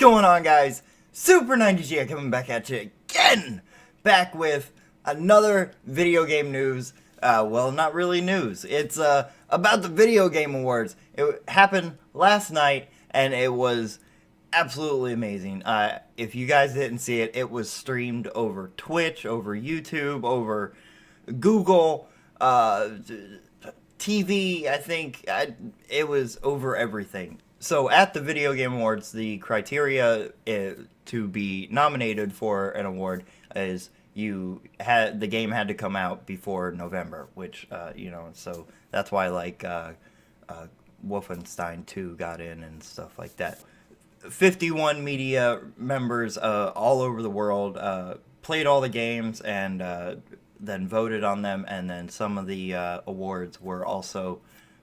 going on, guys? Super 90G coming back at you again, back with another video game news. Well, not really news. It's about the Video Game Awards. It happened last night, and it was absolutely amazing. If you guys didn't see it, it was streamed over Twitch, over YouTube, over Google, TV. I think it was over everything. So at the Video Game Awards, the criteria to be nominated for an award is the game had to come out before November, which so that's why Wolfenstein 2 got in and stuff like that. 51 media members all over the world played all the games and then voted on them, and then some of the awards were also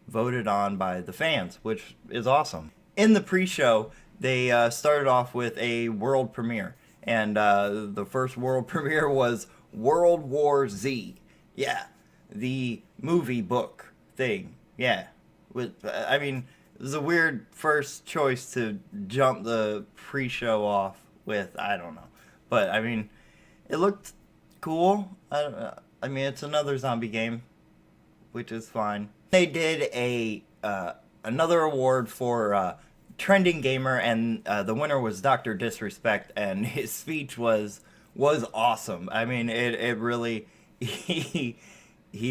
voted on by the fans, which is awesome. In the pre-show, they started off with a world premiere, and the first world premiere was World War Z. Yeah, the movie book thing. Yeah, it was a weird first choice to jump the pre-show off with. I don't know, but it looked cool. It's another zombie game, which is fine. They did another award for Trending Gamer, and the winner was Dr. Disrespect, and his speech was awesome. It really he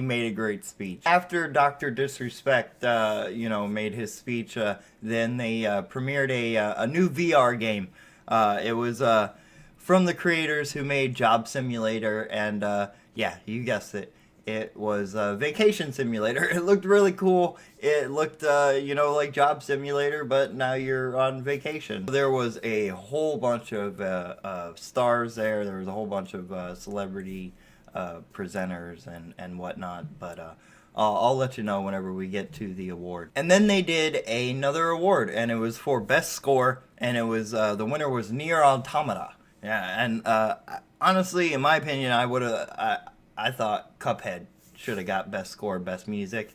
made a great speech. After Dr. Disrespect made his speech, then they premiered a new VR game. It was from the creators who made Job Simulator, and yeah, you guessed it. It was a vacation simulator. It looked really cool. It looked, like Job Simulator, but now you're on vacation. There was a whole bunch of stars there. There was a whole bunch of celebrity presenters and whatnot, but I'll let you know whenever we get to the award. And then they did another award, and it was for Best Score, and it was the winner was Nier Automata. Yeah, and honestly, in my opinion, I thought Cuphead should have got Best Score, Best Music,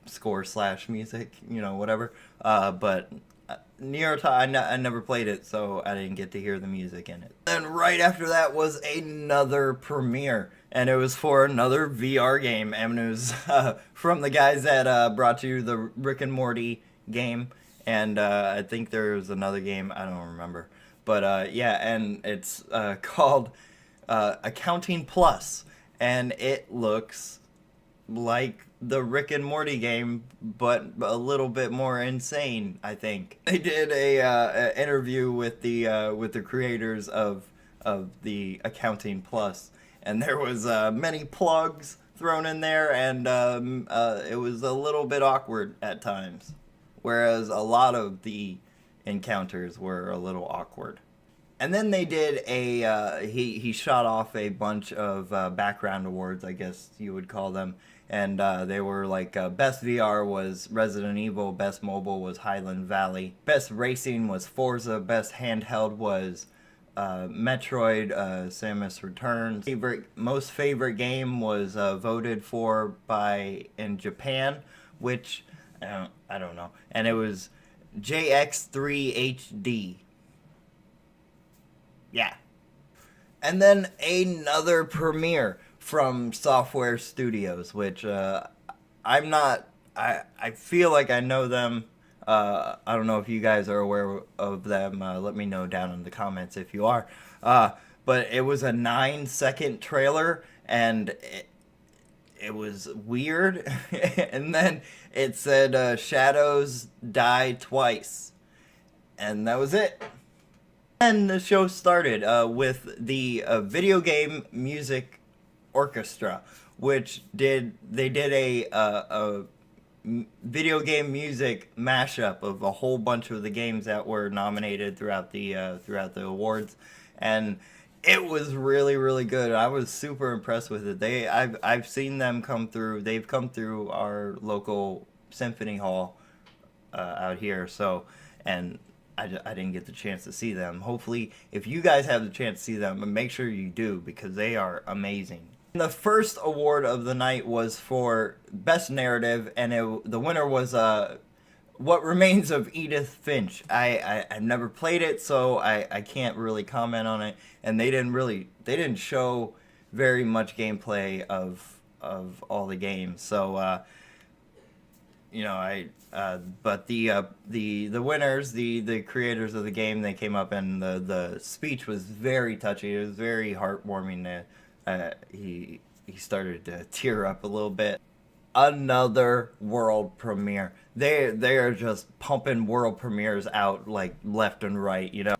score/music, whatever. But Nier Automata, I never played it, so I didn't get to hear the music in it. Then right after that was another premiere, and it was for another VR game, and it was from the guys that brought you the Rick and Morty game, and I think there was another game, I don't remember. But yeah, and it's called Accounting Plus. And it looks like the Rick and Morty game, but a little bit more insane, I think. They did a interview with the creators of the Accounting Plus, and there was many plugs thrown in there, and it was a little bit awkward at times, whereas a lot of the encounters were a little awkward. And then they did he shot off a bunch of background awards, I guess you would call them. And they were like, Best VR was Resident Evil, Best Mobile was Highland Valley, Best Racing was Forza, Best Handheld was Metroid Samus Returns. Most favorite game was voted for in Japan, which, I don't know. And it was JX3HD. Yeah. And then another premiere from Software Studios, which I feel like I know them. I don't know if you guys are aware of them. Let me know down in the comments if you are. But it was a 9-second trailer, and it was weird. And then it said Shadows Die Twice. And that was it. And the show started with the Video Game Music Orchestra, which they did a video game music mashup of a whole bunch of the games that were nominated throughout the awards, and it was really, really good. I was super impressed with it. I've seen them come through. They've come through our local symphony hall out here, and I didn't get the chance to see them. Hopefully, if you guys have the chance to see them, make sure you do, because they are amazing. The first award of the night was for Best Narrative, and the winner was What Remains of Edith Finch. I've never played it, so I can't really comment on it. And they didn't show very much gameplay of all the games. So you know, but the winners, the creators of the game, they came up, and the speech was very touching. It was very heartwarming. He started to tear up a little bit. Another world premiere. They are just pumping world premieres out like left and right. You know,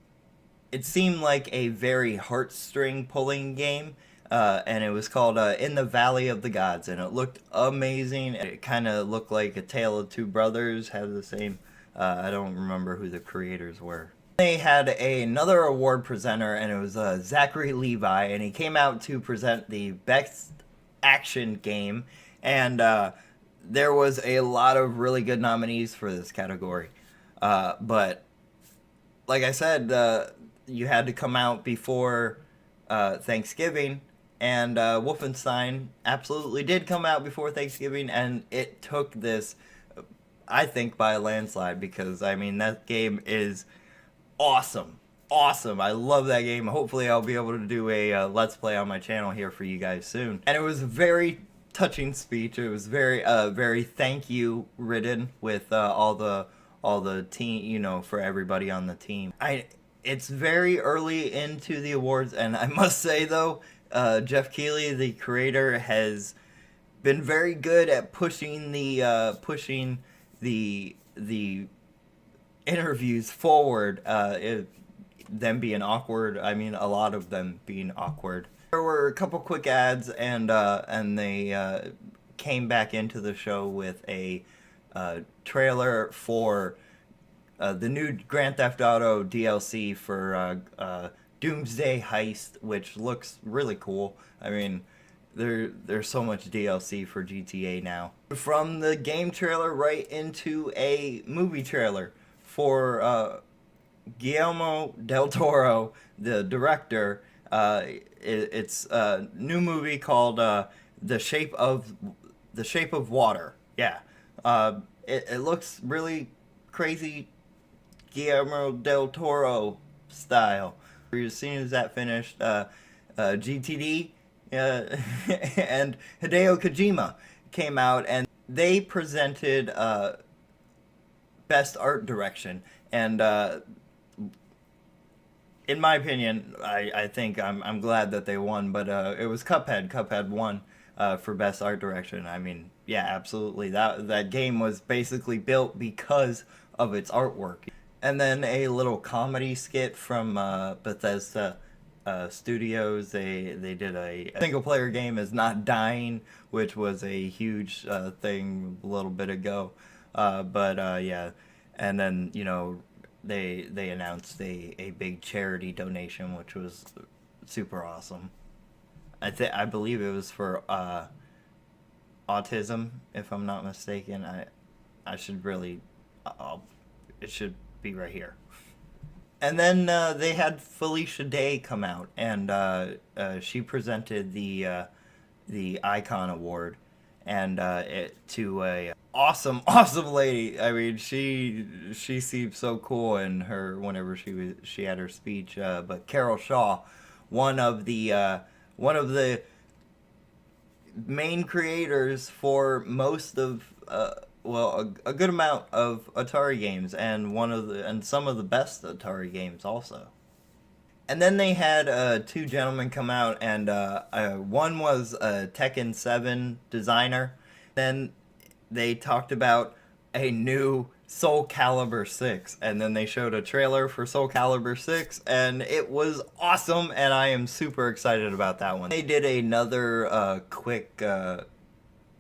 it seemed like a very heartstring pulling game. And it was called In the Valley of the Gods, and it looked amazing. It kind of looked like A Tale of Two Brothers, had the same, I don't remember who the creators were. They had another award presenter, and it was Zachary Levi, and he came out to present the Best Action Game, and there was a lot of really good nominees for this category. But like I said, you had to come out before Thanksgiving, and Wolfenstein absolutely did come out before Thanksgiving, and it took this, I think, by a landslide, because I mean that game is awesome. Awesome. I love that game. Hopefully I'll be able to do a let's play on my channel here for you guys soon. And it was a very touching speech. It was very thank you ridden with all the team, you know, for everybody on the team. It's very early into the awards, and I must say though, Jeff Keighley, the creator, has been very good at pushing the interviews forward. Them being awkward. I mean, a lot of them being awkward. There were a couple quick ads, and they came back into the show with a trailer for the new Grand Theft Auto DLC for Doomsday Heist, which looks really cool. I mean, there's so much DLC for GTA now. From the game trailer right into a movie trailer for Guillermo del Toro, the director. It's a new movie called The Shape of Water. Yeah, it looks really crazy, Guillermo del Toro style. As soon as that finished, GTD and Hideo Kojima came out, and they presented Best Art Direction, and in my opinion, I think I'm glad that they won, but it was Cuphead. Cuphead won for Best Art Direction. I mean, yeah, absolutely. That game was basically built because of its artwork. And then a little comedy skit from Bethesda Studios. They did a single player game is Not Dying, which was a huge thing a little bit ago. But yeah, and then, you know, they announced a big charity donation, which was super awesome. I believe it was for autism, if I'm not mistaken. I should really, it should be right here. And then they had Felicia Day come out, and she presented the Icon Award, and to a awesome lady. I mean, she seemed so cool in her whenever she had her speech. But Carol Shaw, one of the main creators for most of a good amount of Atari games, and some of the best Atari games also. And then they had two gentlemen come out, and one was a Tekken 7 designer. Then they talked about a new Soul Calibur 6, and then they showed a trailer for Soul Calibur 6, and it was awesome, and I am super excited about that one. They did another quick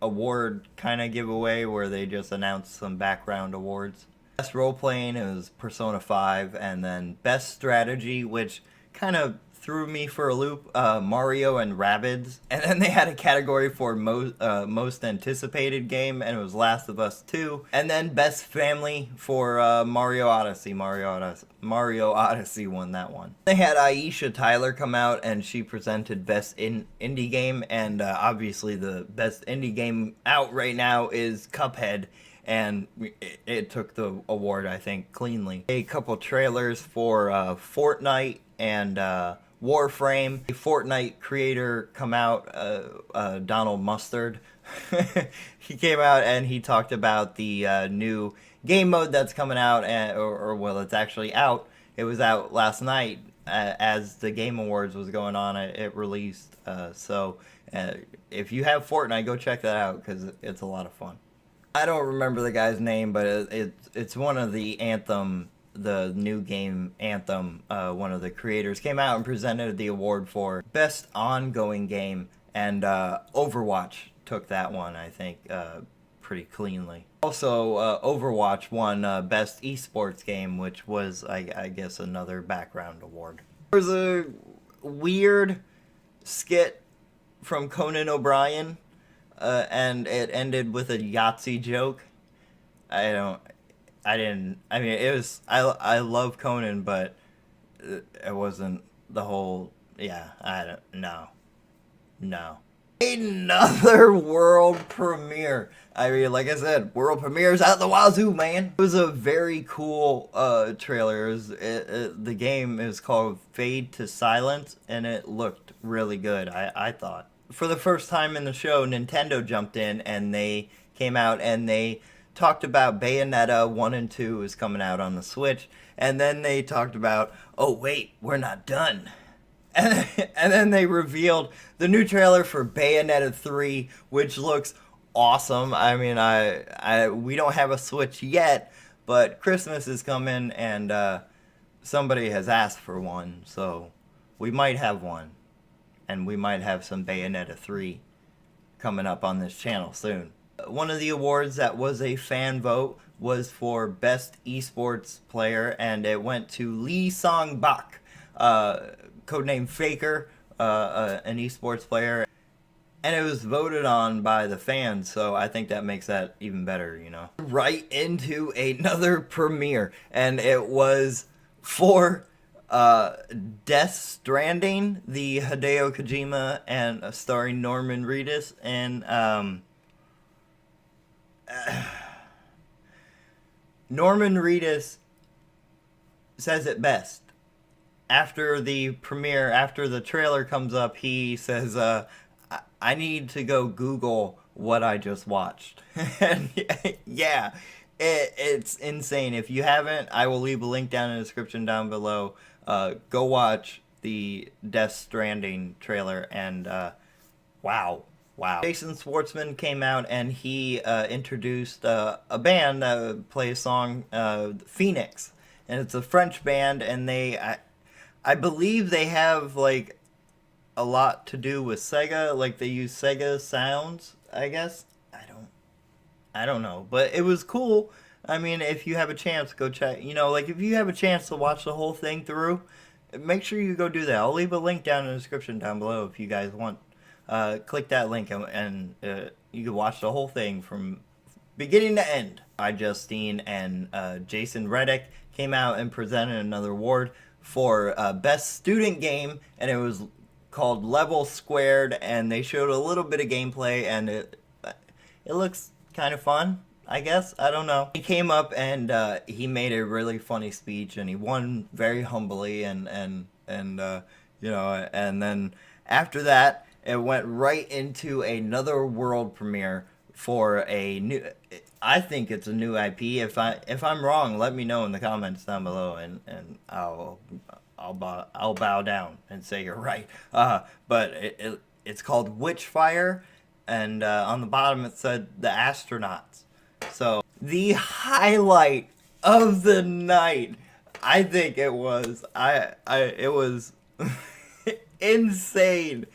award kind of giveaway where they just announced some background awards. Best role playing, it was Persona 5, and then best strategy, which kind of threw me for a loop, Mario and Rabbids. And then they had a category for most anticipated game, and it was Last of Us 2. And then best family for Mario Odyssey. Mario Odyssey won that one. They had Aisha Tyler come out, and she presented best indie game, and obviously the best indie game out right now is Cuphead. and it took the award, I think, cleanly. A couple trailers for Fortnite and Warframe. A Fortnite creator come out, Donald Mustard. He came out and he talked about the new game mode that's coming out, or well, it's actually out. It was out last night as the Game Awards was going on. It released. So if you have Fortnite, go check that out because it's a lot of fun. I don't remember the guy's name, but it's one of the Anthem, the new game Anthem. One of the creators came out and presented the award for best ongoing game, and Overwatch took that one, I think, pretty cleanly. Also, Overwatch won best esports game, which was, I guess, another background award. There was a weird skit from Conan O'Brien, and it ended with a Yahtzee joke. I mean, it was, I love Conan, but it wasn't the whole, yeah, no. Another world premiere. I mean, like I said, world premieres out the wazoo, man. It was a very cool trailer. The game is called Fade to Silence, and it looked really good, I thought. For the first time in the show, Nintendo jumped in, and they came out and they talked about Bayonetta 1 and 2 is coming out on the Switch, and then they talked about, oh wait, we're not done. And then they revealed the new trailer for Bayonetta 3, which looks awesome. I mean, we don't have a Switch yet, but Christmas is coming, and somebody has asked for one, so we might have one. And we might have some Bayonetta 3 coming up on this channel soon. One of the awards that was a fan vote was for Best Esports Player, and it went to Lee Song-bak, codename Faker, an esports player, and it was voted on by the fans, so I think that makes that even better, you know. Right into another premiere, and it was for Death Stranding, the Hideo Kojima and starring Norman Reedus, and Norman Reedus says it best. After the premiere, after the trailer comes up, he says, I need to go Google what I just watched. And yeah, it's insane. If you haven't, I will leave a link down in the description down below. Go watch the Death Stranding trailer, and wow. Jason Schwartzman came out and he introduced a band that play a song, Phoenix. And it's a French band, and I believe they have, like, a lot to do with Sega. Like, they use Sega sounds, I guess. I don't know. But it was cool. I mean, if you have a chance, go check. You know, like, if you have a chance to watch the whole thing through, make sure you go do that. I'll leave a link down in the description down below if you guys want. Click that link, and you can watch the whole thing from beginning to end. Justine and Jason Reddick came out and presented another award for Best Student Game, and it was called Level Squared, and they showed a little bit of gameplay, and it looks kind of fun, I guess. I don't know. He came up and he made a really funny speech, and he won very humbly, and you know, and then after that, it went right into another world premiere for a new, I think it's a new IP. If I'm wrong, let me know in the comments down below, and I'll bow down and say you're right. But it's called Witchfire, and on the bottom it said The Astronauts. So the highlight of the night, I think it was, it was insane.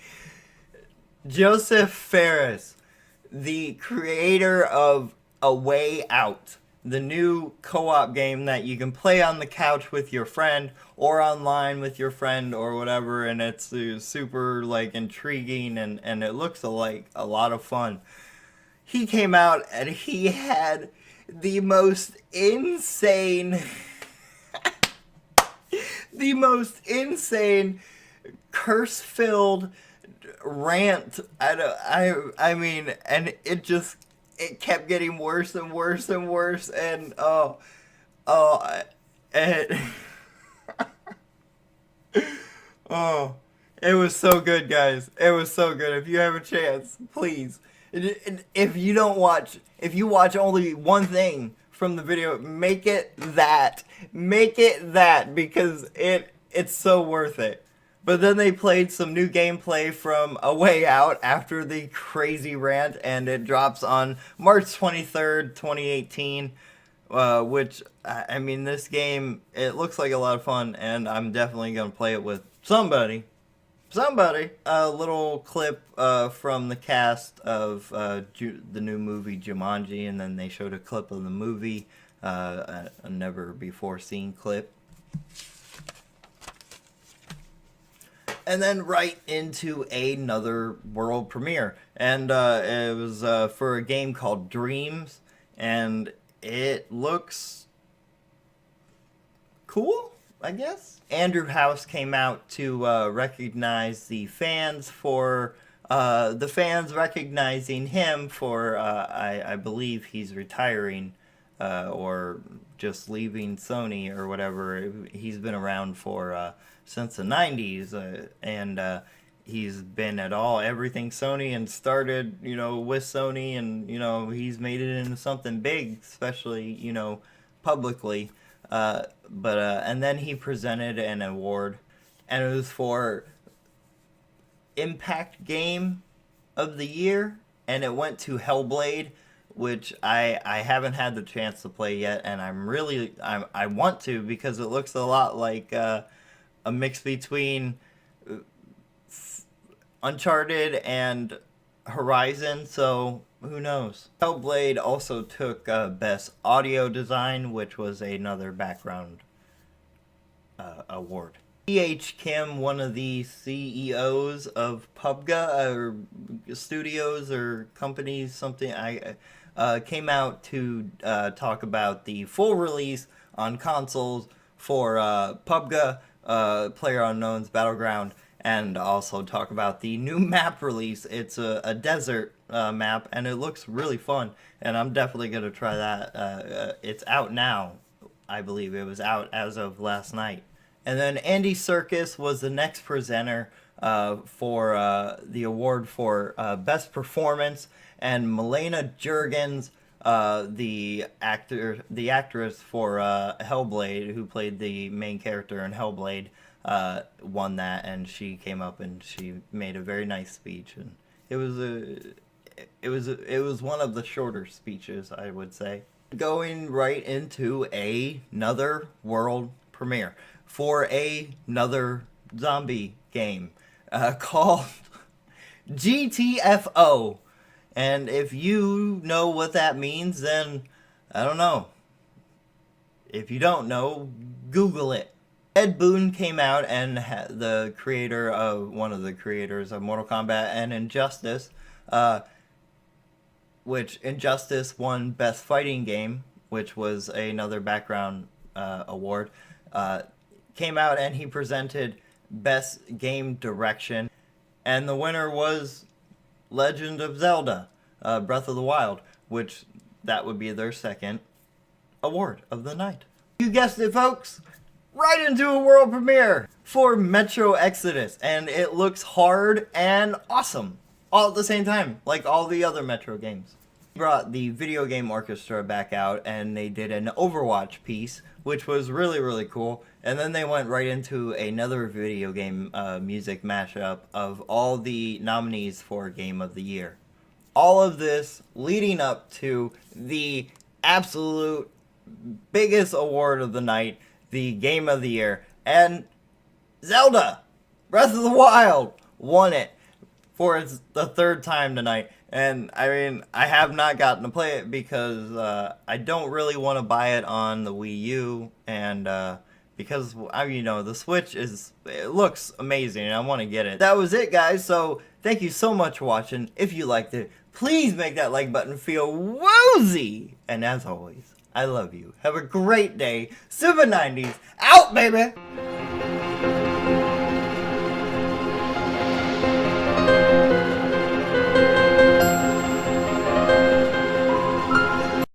Joseph Fares, the creator of A Way Out, the new co-op game that you can play on the couch with your friend or online with your friend or whatever, and it's super, like, intriguing, and it looks like a lot of fun. He came out and he had the most insane curse-filled rant. I mean, and it kept getting worse and worse and worse, and and oh, it was so good, guys. It was so good. If you have a chance, please. If you don't watch, if you watch only one thing from the video, make it that. Make it that, because it's so worth it. But then they played some new gameplay from A Way Out after the crazy rant, and it drops on March 23rd, 2018. Which, I mean, this game, it looks like a lot of fun, and I'm definitely going to play it with somebody. A little clip from the cast of the new movie Jumanji, and then they showed a clip of the movie, a never before seen clip. And then right into another world premiere, and it was for a game called Dreams, and it looks cool, I guess. Andrew House came out to recognize the fans for the fans recognizing him for I believe he's retiring or just leaving Sony or whatever. He's been around for since the 90s, and he's been at everything Sony, and started, with Sony, and, he's made it into something big, especially, publicly. And then he presented an award, and it was for Impact Game of the Year, and it went to Hellblade, which I haven't had the chance to play yet, and I want to, because it looks a lot like a mix between Uncharted and Horizon, so who knows. Hellblade also took Best Audio Design, which was another background award. P.H. Kim, one of the CEOs of PUBG, or studios or companies, something, came out to talk about the full release on consoles for PUBG, PlayerUnknown's Battleground, and also talk about the new map release. It's a desert map, and it looks really fun, and I'm definitely going to try that. It's out now, I believe. It was out as of last night. And then Andy Serkis was the next presenter for the award for Best Performance, and Milena Juergens, the actress for Hellblade, who played the main character in Hellblade, won that, and she came up and she made a very nice speech, and it was one of the shorter speeches, I would say. Going right into another world premiere for another zombie game called GTFO. And if you know what that means, then I don't know. If you don't know, Google it. Ed Boon came out, and one of the creators of Mortal Kombat and Injustice, which Injustice won Best Fighting Game, which was another background award, came out and he presented Best Game Direction, and the winner was Legend of Zelda, Breath of the Wild, which that would be their second award of the night. You guessed it, folks! Right into a world premiere for Metro Exodus, and it looks hard and awesome all at the same time, like all the other Metro games. Brought the Video Game Orchestra back out, and they did an Overwatch piece, which was really, really cool. And then they went right into another video game music mashup of all the nominees for Game of the Year. All of this leading up to the absolute biggest award of the night, the Game of the Year, and Zelda Breath of the Wild won it for the third time tonight. And I mean, I have not gotten to play it because I don't really want to buy it on the Wii U, and because the Switch it looks amazing and I want to get it. That was it, guys. So thank you so much for watching. If you liked it, please make that like button feel woozy. And as always, I love you. Have a great day. Super 90s out, baby.